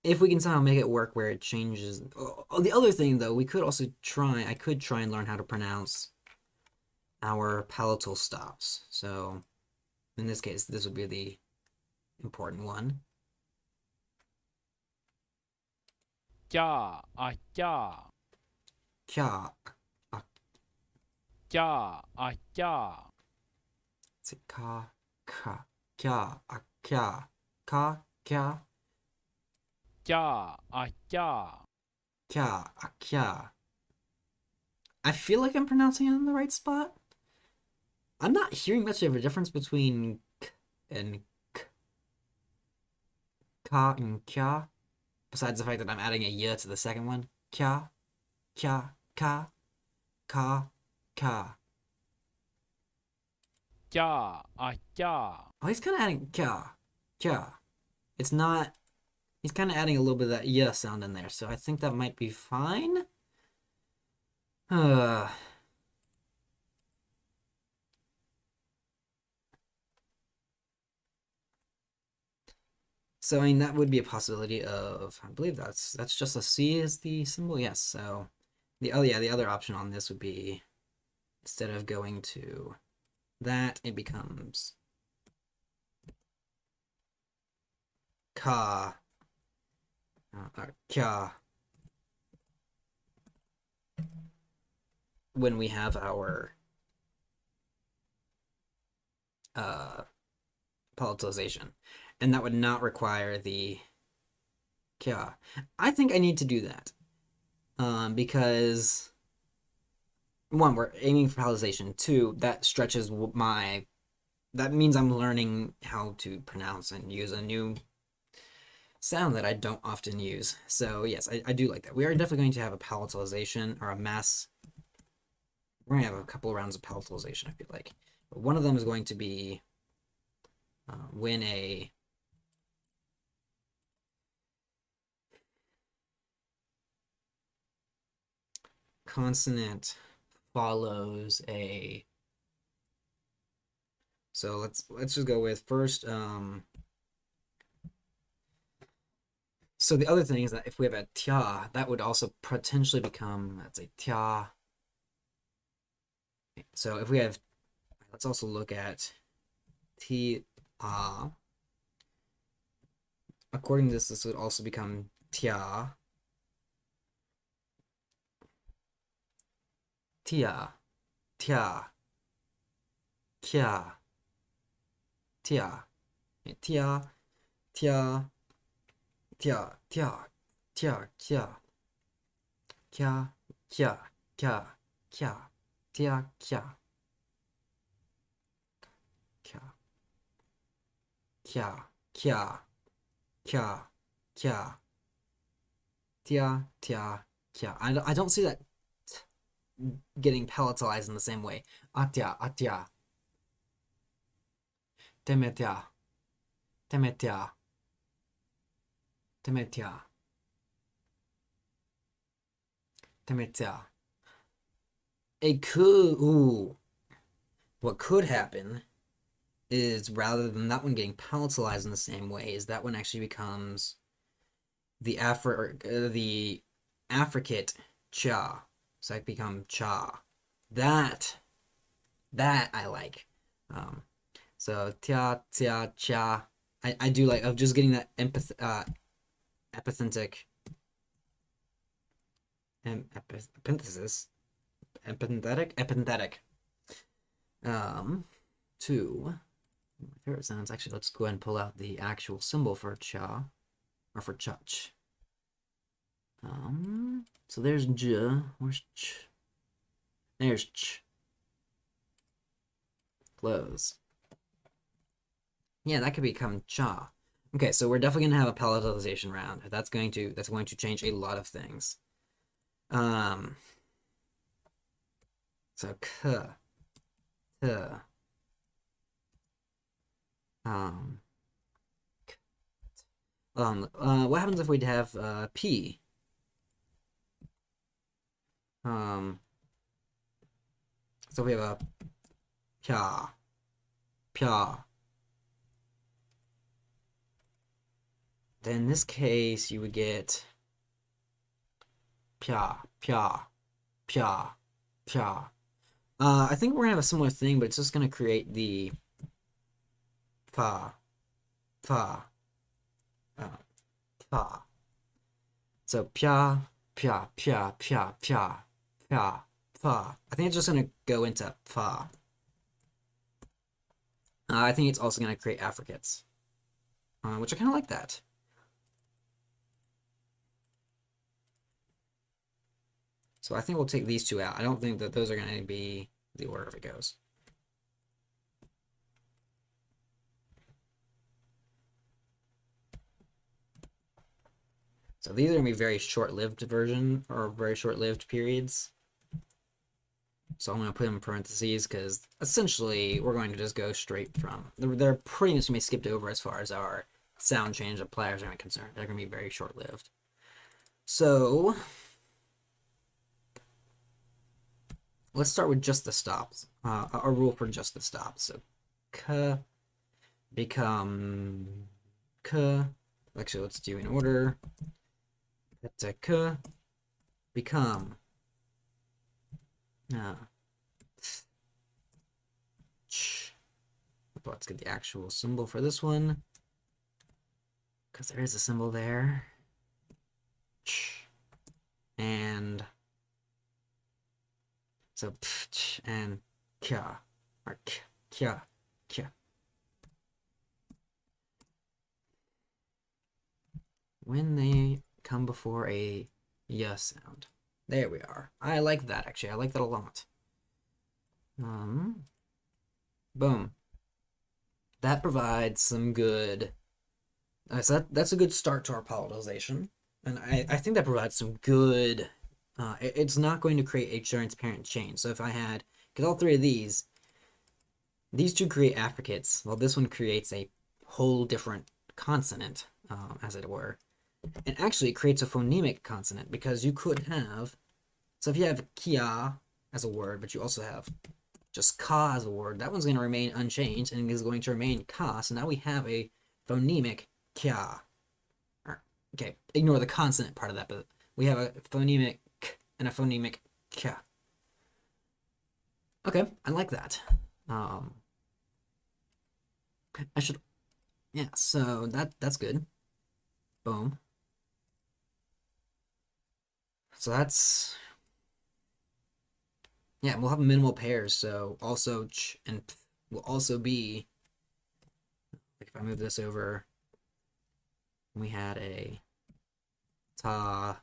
if we can somehow make it work where it changes. Oh, the other thing though, we could also try. I could try and learn how to pronounce our palatal stops. So in this case, this would be the important one. Kya, kya, Kya, kya, kya, it's a ka, ka, kya, kya, ka, kya, kya, kya. kya, kya. I feel like I'm pronouncing it in the right spot. I'm not hearing much of a difference between k and k, ka and kya, besides the fact that I'm adding a y to the second one. Kya, kya, ka, ka, ka. Kya, kya. Oh, he's kind of adding kya, kya. It's not. He's kind of adding a little bit of that y sound in there, so I think that might be fine. Uh, so I mean that would be a possibility of. I believe that's just a C is the symbol. Yes. So the the other option on this would be instead of going to that, it becomes ka, kya, when we have our palatalization, and that would not require the kya. I think I need to do that because one, we're aiming for palatalization. Two, that stretches my. That means I'm learning how to pronounce and use a new sound that I don't often use. So yes, I do like that. We are definitely going to have a palatalization or a mass. We're going to have a couple of rounds of palatalization, I feel like. But one of them is going to be when a consonant follows a. So let's just go with first. So the other thing is that if we have a tia, that would also potentially become, let's say, tia. So if we have, let's also look at ti. According to this would also become tia. Tia. Tia. Kya. Tia. Tia. Tia. Tia. Tia. Tia. Kya. Kya. Kya. Kya. Kya. Tia. Kya. Kya. Kya. Kya. Kya. Kya. Tia. Tia. Kya. I don't see that getting palatalized in the same way. Atya. Atya. Temetya. Temetya. Temetya. Temetya. It could. Ooh. What could happen is rather than that one getting palatalized in the same way, is that one actually becomes the the affricate cha. So I become cha. That I like. So tia tia cha. I do like of just getting that epithetic epithesis epithetic to my favorite sounds. Actually, let's go ahead and pull out the actual symbol for cha or for chach. So there's j. Where's ch? There's ch. Close. Yeah, that could become cha. Okay, so we're definitely gonna have a palatalization round. That's going to change a lot of things. So k, t, what happens if we have p? So we have a pya, pya. Then in this case, you would get pya, pya, pya, pya. I think we're gonna have a similar thing, but it's just gonna create the fa, fa, fa. So pya, pya, pya, pya, pya, pya, fa. I think it's just gonna go into fa. I think it's also gonna create affricates, which I kind of like that. So I think we'll take these two out. I don't think that those are going to be the order if it goes. So these are going to be very short-lived version or very short-lived periods. So I'm going to put them in parentheses because essentially we're going to just go straight from. They're pretty much going to be skipped over as far as our sound change appliers are concerned. They're going to be very short-lived. So let's start with just the stops. A rule for just the stops. So k become k. Actually, let's do in order. K become ch. Let's get the actual symbol for this one. because there is a symbol there. Ch. And so ch and kya, or kya, kya. When they come before a y sound. There we are. I like that, actually. I like that a lot. Boom. That provides some good... So that's a good start to our palatalization. And I think that provides some good... it's not going to create a transparent change. So if I had... Because all three of these two create affricates. Well, this one creates a whole different consonant, as it were. And actually, it creates a phonemic consonant, because you could have... So if you have kia as a word, but you also have just ka as a word, that one's going to remain unchanged and is going to remain ka. So now we have a phonemic kya. Okay, ignore the consonant part of that, but we have a phonemic k and a phonemic kya. Okay, I like that. I should... Yeah, so that's good. Boom. So that's... Yeah, we'll have minimal pairs, so also ch and p will also be... Like if I move this over, we had a ta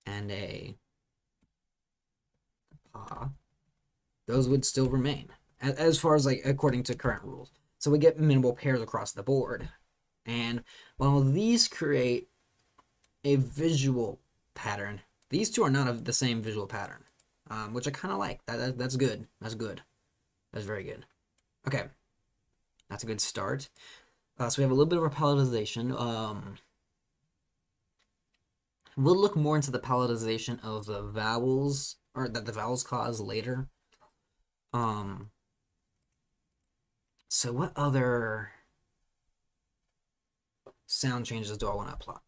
and a pa. Those would still remain, as far as like according to current rules. So we get minimal pairs across the board. And while these create a visual pattern, these two are not of the same visual pattern, which I kind of like. That's good. That's good. That's very good. Okay, that's a good start. So we have a little bit of our palatalization. We'll look more into the palatalization of the vowels, or that the vowels cause later. So what other sound changes do I want to apply?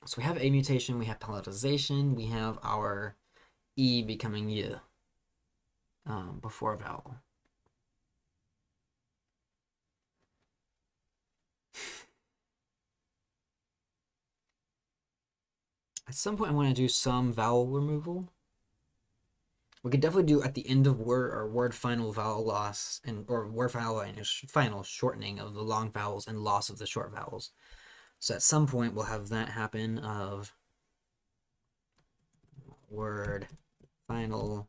So we have a mutation, we have palatalization, we have our E becoming Y before a vowel. At some point I want to do some vowel removal. We could definitely do at the end of word or word final vowel loss, and or word final shortening of the long vowels and loss of the short vowels. So at some point we'll have that happen of word final.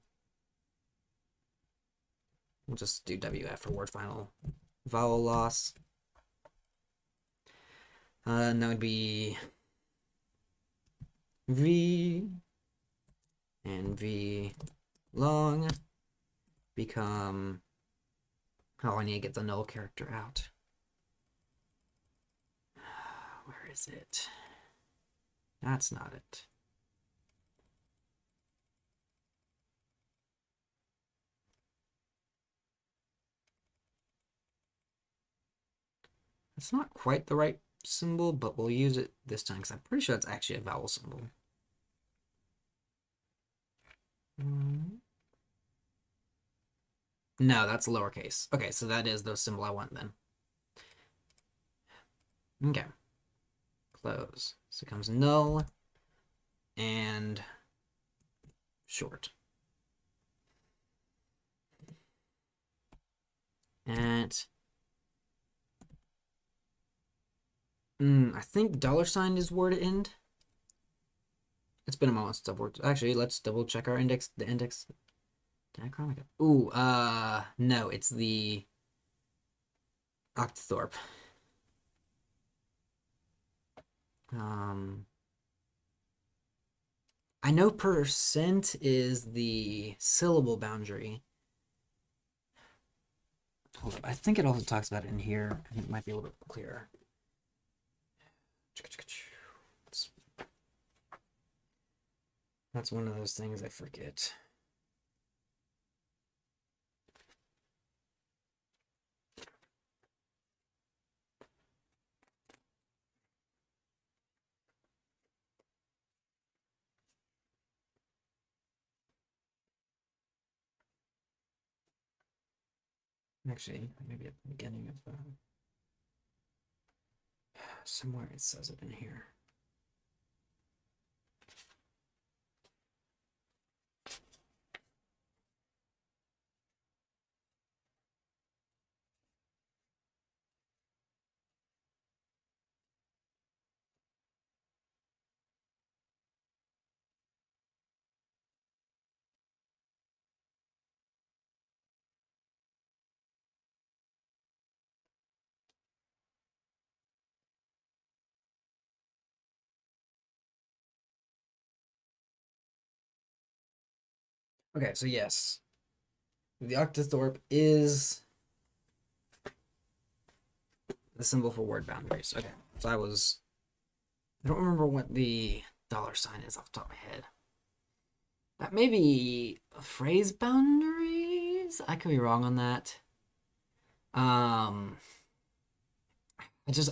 We'll just do WF for word final vowel loss. And that would be V and V long become... Oh, I need to get the null character out. Where is it? That's not it. It's not quite the right symbol, but we'll use it this time because I'm pretty sure it's actually a vowel symbol. No, that's lowercase. Okay, so that is the symbol I want then. Okay. Close. So it comes null and short. And I think $sign is word end. It's been a moment since I've worked. Actually, let's double check our index. The index diachronica. Ooh, no, it's the octothorpe. I know percent is the syllable boundary. Hold up, I think it also talks about it in here, and it might be a little bit clearer. That's one of those things I forget. Actually, maybe at the beginning of somewhere it says it in here. Okay, so yes, the octothorpe is the symbol for word boundaries. Okay, so I don't remember what the dollar sign is off the top of my head. That may be phrase boundaries. I could be wrong on that. Um,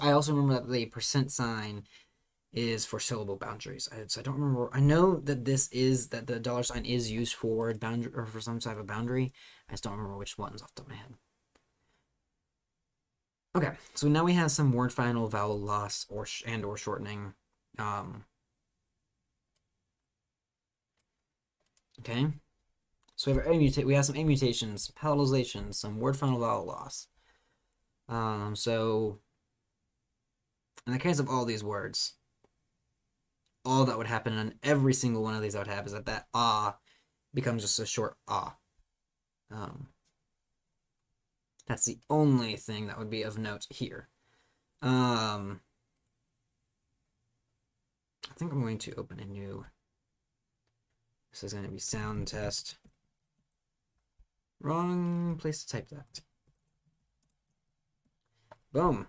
I also remember that the percent sign is for syllable boundaries. So I don't remember. I know that that the dollar sign is used for word boundary or for some type of boundary. I just don't remember which ones off the top of my head. Okay, so now we have some word final vowel loss or shortening. Okay, so we have some mutations, palatalization, some word final vowel loss. So in the case of all these words, all that would happen on every single one of these I would have is that ah becomes just a short ah. Um, that's the only thing that would be of note here. I think I'm going to open a new. This is going to be sound test. Wrong place to type that. Boom.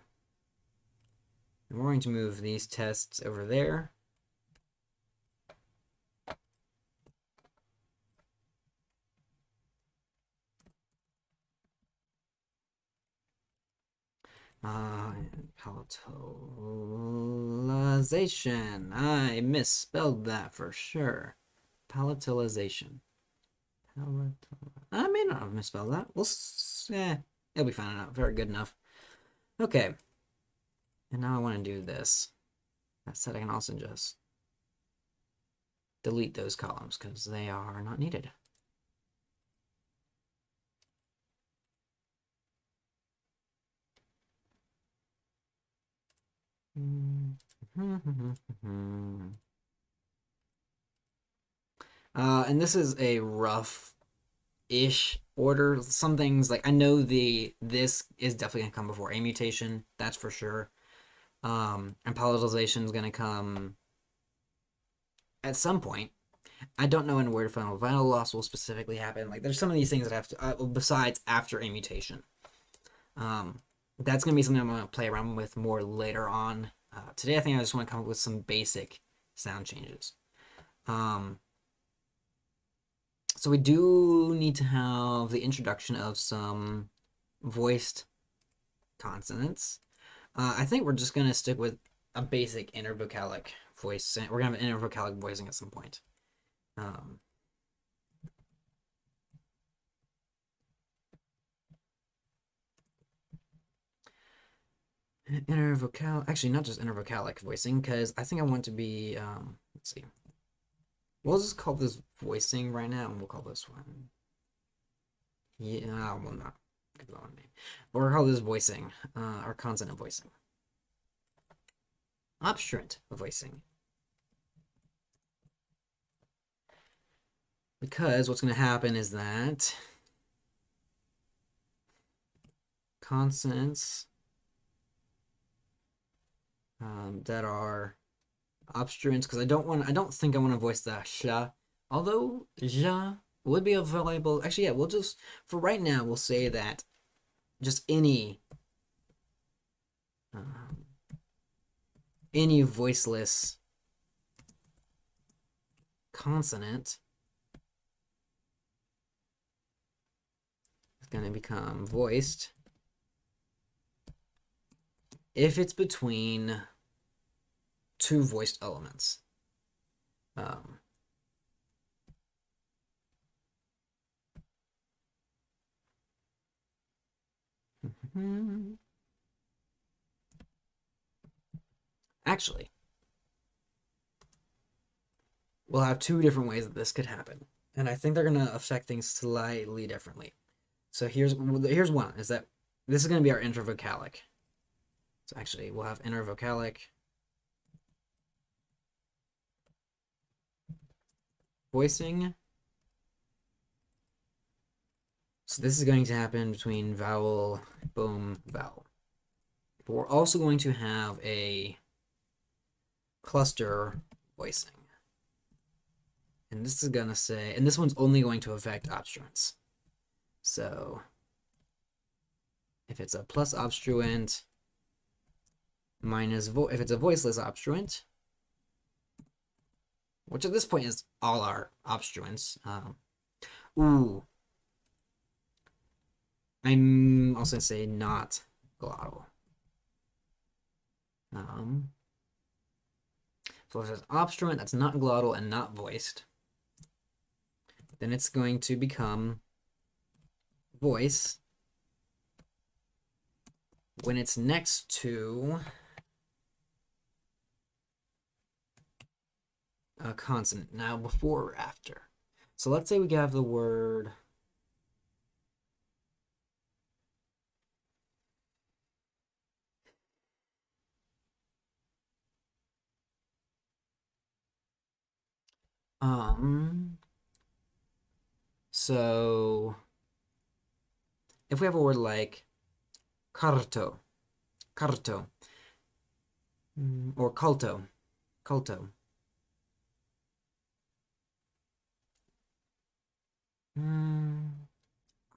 And we're going to move these tests over there. Palatalization. I misspelled that for sure. Palatalization. I may not have misspelled that. It'll be fine enough. Very good enough. Okay. And now I want to do this. That said, I can also just delete those columns because they are not needed. And this is a rough-ish order. Some things like I know this is definitely gonna come before a mutation, that's for sure. And palatalization is gonna come at some point. I don't know when word final loss will specifically happen. Like there's some of these things that have to besides after a mutation. That's gonna be something I'm gonna play around with more later on. Today I think I just want to come up with some basic sound changes. So we do need to have the introduction of some voiced consonants. I think we're just gonna stick with a basic intervocalic voice. We're gonna have an intervocalic voicing at some point. Actually not just intervocalic voicing, because I think I want to be let's see. We'll just call this voicing right now, and we'll call this one. Yeah, we'll not give that one name. We'll call this voicing, or consonant voicing. Obstruent voicing. Because what's going to happen is that consonants that are obstruents, because I don't think I want to voice the sh, although ja would be available. Actually, yeah, we'll just, for right now, we'll say that just any voiceless consonant is going to become voiced if it's between two voiced elements. Actually, we'll have two different ways that this could happen, and I think they're going to affect things slightly differently. So here's one, is that this is going to be our intervocalic. So actually, we'll have intervocalic voicing. So this is going to happen between vowel, boom, vowel. But we're also going to have a cluster voicing. And this is going to say, and this one's only going to affect obstruents. So if it's a plus obstruent minus if it's a voiceless obstruent, which at this point is all our obstruents. I'm also gonna say not glottal. So if it's an obstruent that's not glottal and not voiced, then it's going to become voice when it's next to a consonant. Now, before or after? So let's say we have the word so if we have a word like carto, or culto, our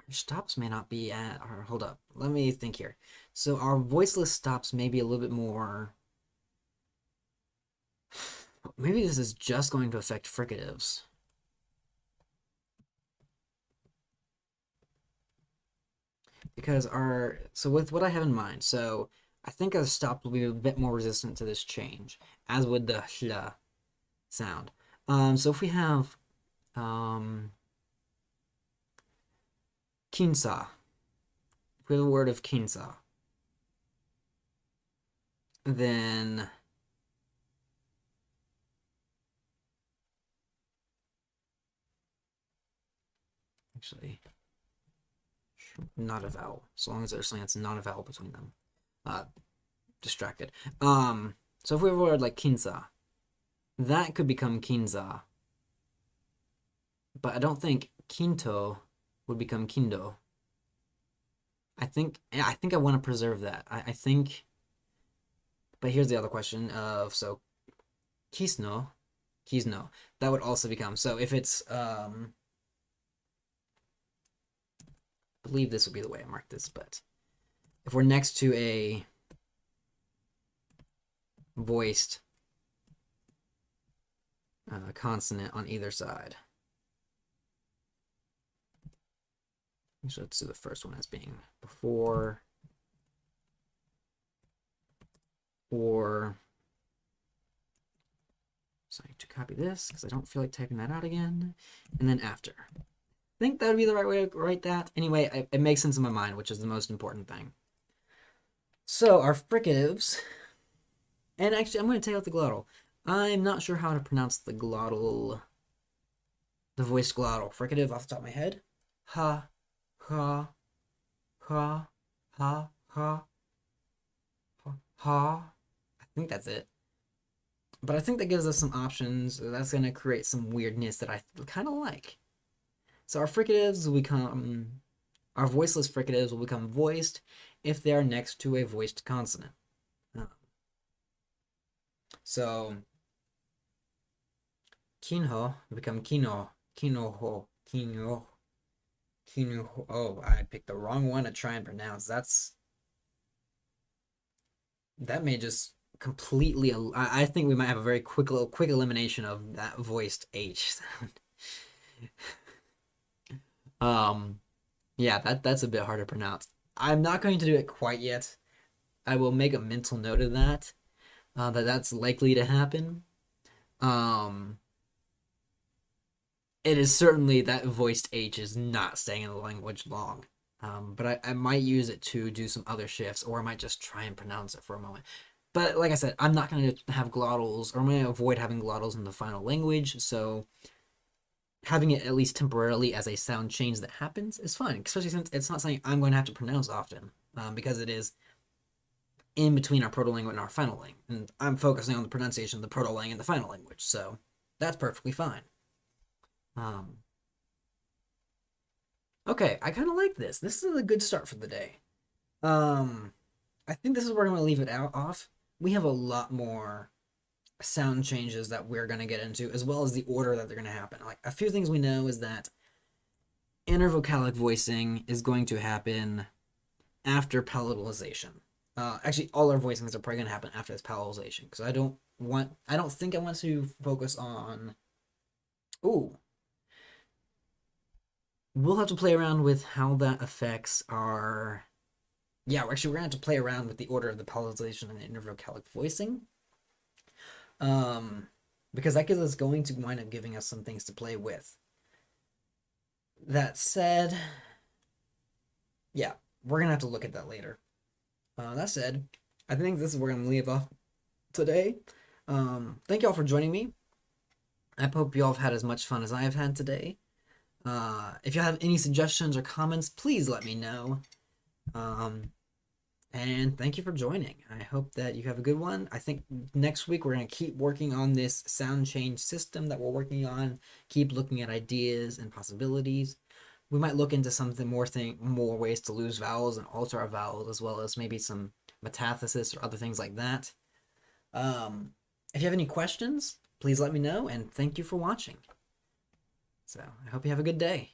stops may not be at, or hold up, let me think here. So our voiceless stops may be a little bit more, maybe this is just going to affect fricatives. Because so with what I have in mind, so I think a stop will be a bit more resistant to this change, as would the hl sound. So if we have kinsa, if we have a word of kinsa, then actually not a vowel, as long as there's something that's not a vowel between them. Distracted. So if we have a word like kinsa, that could become kinza, but I don't think quinto would become kindo. I think I want to preserve that. I think, but here's the other question of, so kisno, that would also become, so if it's I believe this would be the way I mark this, but if we're next to a voiced consonant on either side. So let's do the first one as being before or, so I need to copy this because I don't feel like typing that out again, and then after. I think that would be the right way to write that. Anyway, it makes sense in my mind, which is the most important thing. So our fricatives, and actually I'm going to take out the glottal. I'm not sure how to pronounce the glottal, the voiced glottal fricative off the top of my head. Ha, ha, ha, ha, ha, ha. I think that's it. But I think that gives us some options. That's going to create some weirdness that I kind of like. So our fricatives will become, our voiceless fricatives will become voiced if they are next to a voiced consonant. So kinho will become kino, kinoho, kino, kinoho. Oh, I picked the wrong one to try and pronounce. That may just completely, I think we might have a very quick elimination of that voiced H sound. Yeah, that's a bit hard to pronounce. I'm not going to do it quite yet. I will make a mental note of that, that's likely to happen. It is certainly that voiced H is not staying in the language long. But I might use it to do some other shifts, or I might just try and pronounce it for a moment. But like I said, I'm not going to have glottals, or I'm going to avoid having glottals in the final language, so having it at least temporarily as a sound change that happens is fine, especially since it's not something I'm going to have to pronounce often, because it is in between our proto-language and our final language. And I'm focusing on the pronunciation of the proto-language and the final language, so that's perfectly fine. Okay, I kind of like this. This is a good start for the day. I think this is where I'm going to leave it off. We have a lot more sound changes that we're going to get into, as well as the order that they're going to happen. Like, a few things we know is that intervocalic voicing is going to happen after palatalization. Actually, all our voicings are probably going to happen after this palatalization, because I don't think I want to focus on. Ooh. We'll have to play around with how that affects our. Yeah, we're going to have to play around with the order of the palatalization and the intervocalic voicing. Because that is going to wind up giving us some things to play with. That said, yeah, we're going to have to look at that later. That said, I think this is where I'm going to leave off today. Thank y'all for joining me. I hope y'all have had as much fun as I have had today. If y'all have any suggestions or comments, please let me know. And thank you for joining. I hope that you have a good one. I think next week we're going to keep working on this sound change system that we're working on, keep looking at ideas and possibilities. We might look into something more ways to lose vowels and alter our vowels, as well as maybe some metathesis or other things like that. If you have any questions, please let me know, and thank you for watching. So I hope you have a good day.